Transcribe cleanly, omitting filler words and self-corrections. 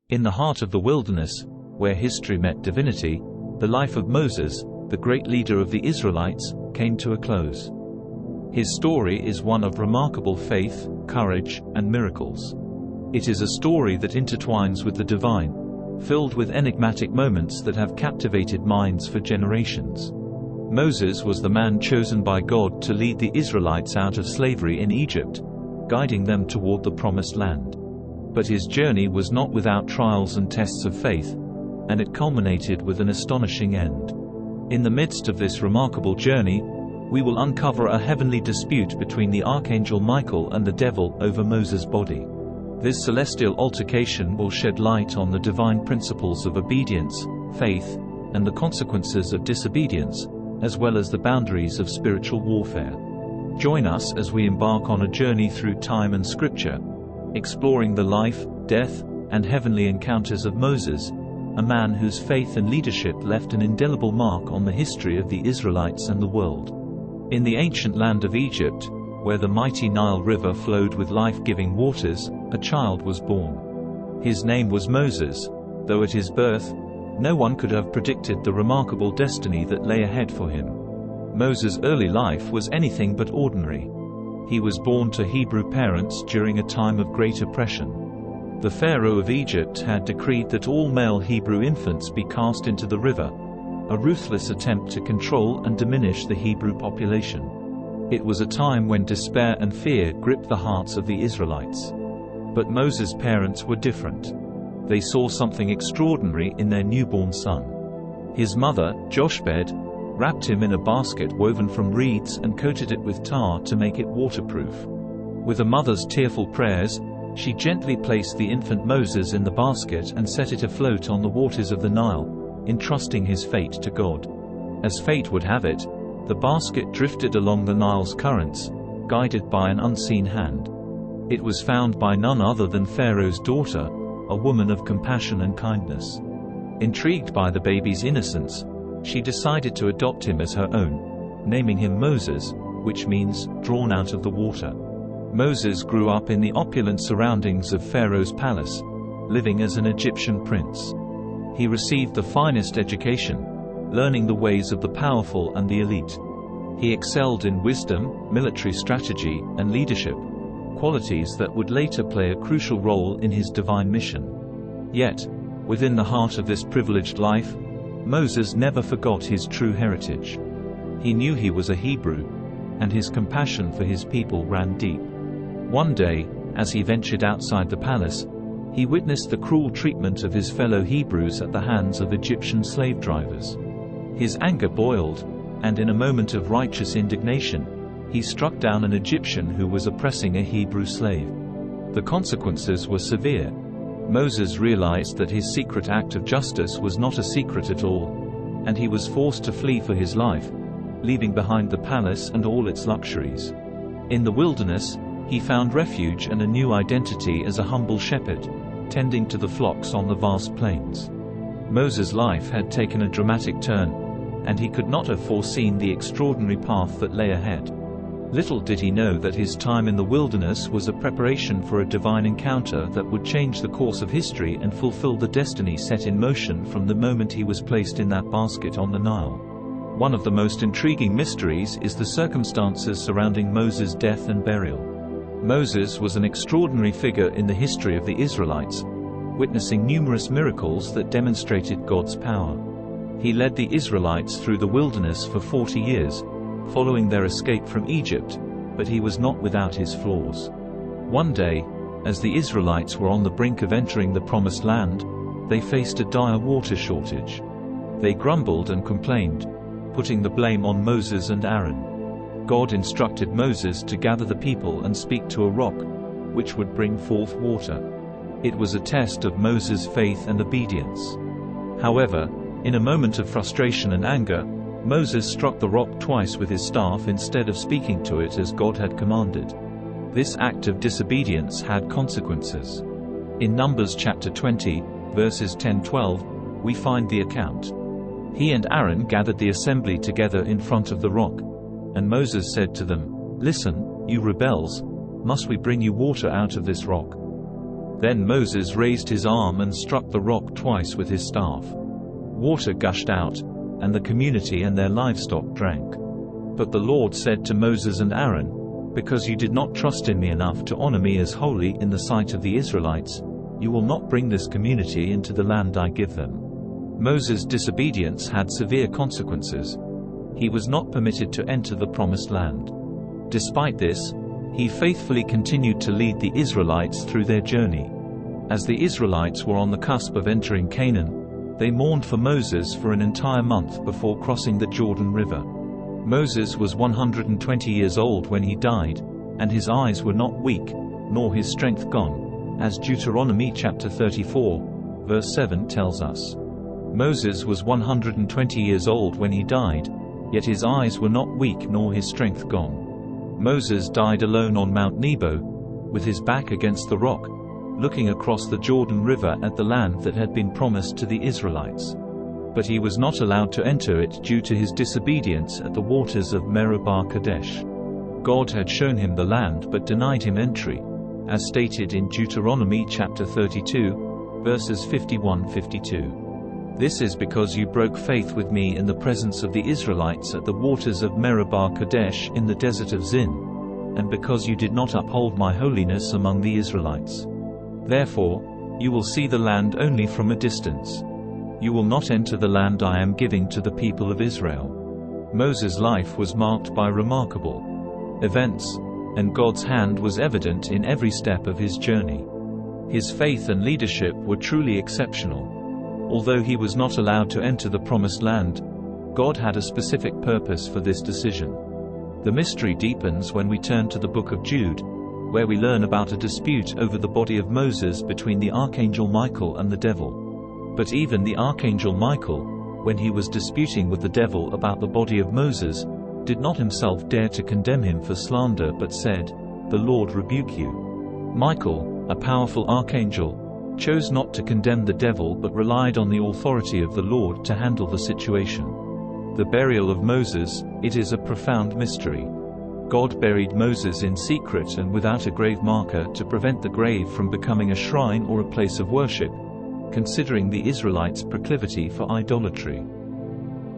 In the heart of the wilderness, where history met divinity, the life of Moses, the great leader of the Israelites, came to a close. His story is one of remarkable faith, courage, and miracles. It is a story that intertwines with the divine, filled with enigmatic moments that have captivated minds for generations. Moses was the man chosen by God to lead the Israelites out of slavery in Egypt, guiding them toward the Promised Land. But his journey was not without trials and tests of faith, and it culminated with an astonishing end. In the midst of this remarkable journey, we will uncover a heavenly dispute between the archangel Michael and the devil over Moses' body. This celestial altercation will shed light on the divine principles of obedience, faith, and the consequences of disobedience, as well as the boundaries of spiritual warfare. Join us as we embark on a journey through time and scripture, exploring the life, death, and heavenly encounters of Moses, a man whose faith and leadership left an indelible mark on the history of the Israelites and the world. In the ancient land of Egypt, where the mighty Nile River flowed with life-giving waters, a child was born. His name was Moses, though at his birth, no one could have predicted the remarkable destiny that lay ahead for him. Moses' early life was anything but ordinary. He was born to Hebrew parents during a time of great oppression. The Pharaoh of Egypt had decreed that all male Hebrew infants be cast into the river, a ruthless attempt to control and diminish the Hebrew population. It was a time when despair and fear gripped the hearts of the Israelites. But Moses' parents were different. They saw something extraordinary in their newborn son. His mother, Jochebed, wrapped him in a basket woven from reeds and coated it with tar to make it waterproof. With a mother's tearful prayers, she gently placed the infant Moses in the basket and set it afloat on the waters of the Nile, entrusting his fate to God. As fate would have it, the basket drifted along the Nile's currents, guided by an unseen hand. It was found by none other than Pharaoh's daughter, a woman of compassion and kindness. Intrigued by the baby's innocence, she decided to adopt him as her own, naming him Moses, which means drawn out of the water. Moses grew up in the opulent surroundings of Pharaoh's palace, living as an Egyptian prince. He received the finest education, learning the ways of the powerful and the elite. He excelled in wisdom, military strategy, and leadership, qualities that would later play a crucial role in his divine mission. Yet, within the heart of this privileged life, Moses never forgot his true heritage. He knew he was a Hebrew, and his compassion for his people ran deep. One day, as he ventured outside the palace, he witnessed the cruel treatment of his fellow Hebrews at the hands of Egyptian slave drivers. His anger boiled, and in a moment of righteous indignation, he struck down an Egyptian who was oppressing a Hebrew slave. The consequences were severe. Moses realized that his secret act of justice was not a secret at all, and he was forced to flee for his life, leaving behind the palace and all its luxuries. In the wilderness, he found refuge and a new identity as a humble shepherd, tending to the flocks on the vast plains. Moses' life had taken a dramatic turn, and he could not have foreseen the extraordinary path that lay ahead. Little did he know that his time in the wilderness was a preparation for a divine encounter that would change the course of history and fulfill the destiny set in motion from the moment he was placed in that basket on the Nile. One of the most intriguing mysteries is the circumstances surrounding Moses' death and burial. Moses was an extraordinary figure in the history of the Israelites, witnessing numerous miracles that demonstrated God's power. He led the Israelites through the wilderness for 40 years, following their escape from Egypt, but he was not without his flaws. One day, as the Israelites were on the brink of entering the Promised Land, they faced a dire water shortage. They grumbled and complained, putting the blame on Moses and Aaron. God instructed Moses to gather the people and speak to a rock, which would bring forth water. It was a test of Moses' faith and obedience. However, in a moment of frustration and anger, Moses struck the rock twice with his staff instead of speaking to it as God had commanded. This act of disobedience had consequences. In Numbers chapter 20, verses 10-12, we find the account. He and Aaron gathered the assembly together in front of the rock, and Moses said to them, "Listen, you rebels, must we bring you water out of this rock?" Then Moses raised his arm and struck the rock twice with his staff. Water gushed out, and the community and their livestock drank. But the Lord said to Moses and Aaron, "Because you did not trust in me enough to honor me as holy in the sight of the Israelites, you will not bring this community into the land I give them." Moses' disobedience had severe consequences. He was not permitted to enter the promised land. Despite this, he faithfully continued to lead the Israelites through their journey. As the Israelites were on the cusp of entering Canaan, they mourned for Moses for an entire month before crossing the Jordan River. Moses was 120 years old when he died, and his eyes were not weak, nor his strength gone, as Deuteronomy chapter 34, verse 7 tells us. Moses was 120 years old when he died, yet his eyes were not weak nor his strength gone. Moses died alone on Mount Nebo, with his back against the rock, looking across the Jordan River at the land that had been promised to the Israelites. But he was not allowed to enter it due to his disobedience at the waters of Meribah Kadesh. God had shown him the land but denied him entry, as stated in Deuteronomy chapter 32, verses 51-52. This is because you broke faith with me in the presence of the Israelites at the waters of Meribah Kadesh in the desert of Zin, and because you did not uphold my holiness among the Israelites. Therefore, you will see the land only from a distance. You will not enter the land I am giving to the people of Israel. Moses' life was marked by remarkable events, and God's hand was evident in every step of his journey. His faith and leadership were truly exceptional. Although he was not allowed to enter the promised land, God had a specific purpose for this decision. The mystery deepens when we turn to the book of Jude, where we learn about a dispute over the body of Moses between the archangel Michael and the devil. But even the archangel Michael, when he was disputing with the devil about the body of Moses, did not himself dare to condemn him for slander but said, "The Lord rebuke you." Michael, a powerful archangel, chose not to condemn the devil but relied on the authority of the Lord to handle the situation. The burial of Moses, it is a profound mystery. God buried Moses in secret and without a grave marker to prevent the grave from becoming a shrine or a place of worship, considering the Israelites' proclivity for idolatry.